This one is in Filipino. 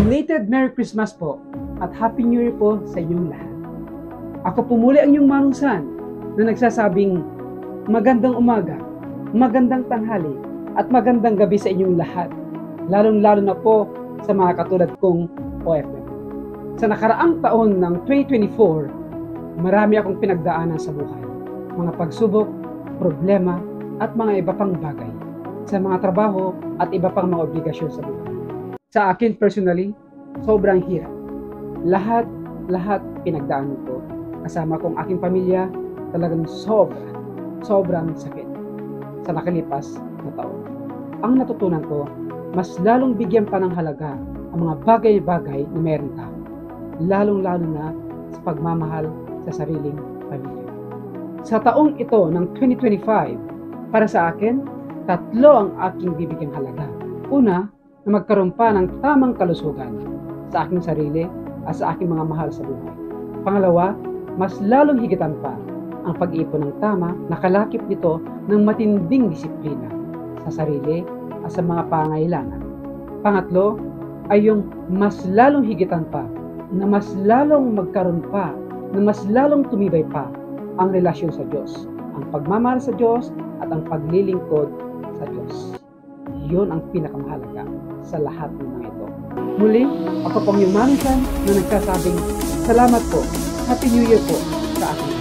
Belated Merry Christmas po at Happy New Year po sa inyong lahat. Ako po muli ang inyong manusan na nagsasabing magandang umaga, magandang tanghali at magandang gabi sa inyong lahat. Lalong-lalo na po sa mga katulad kong OFW. Sa nakaraang taon ng 2024, marami akong pinagdaanan sa buhay. Mga pagsubok, problema at mga iba pang bagay sa mga trabaho at iba pang mga obligasyon sa buhay. Sa akin personally, sobrang hirap. Lahat pinagdaanan ko. Kasama kong aking pamilya, talagang sobrang sakit sa nakalipas na taon. Ang natutunan ko, mas lalong bigyan pa ng halaga ang mga bagay-bagay na meron ka. Lalong-lalo na sa pagmamahal sa sariling pamilya. Sa taong ito ng 2025, para sa akin, 3 ang aking bibigyang halaga. Una, na magkaroon pa ng tamang kalusugan sa aking sarili at sa aking mga mahal sa buhay. Pangalawa, mas lalong higitan pa ang pag-iipon ng tama, nakalakip nito ng matinding disiplina sa sarili at sa mga pangailangan. Pangatlo, ay yung mas lalong higitan pa, na mas lalong magkaroon pa, na mas lalong tumibay pa ang relasyon sa Diyos, ang pagmamahal sa Diyos at ang paglilingkod sa Diyos. Yun ang pinakamahalaga sa lahat ng mga ito. Muli, ako pong yung manusan na nagsasabing salamat po. Happy New Year po sa ating.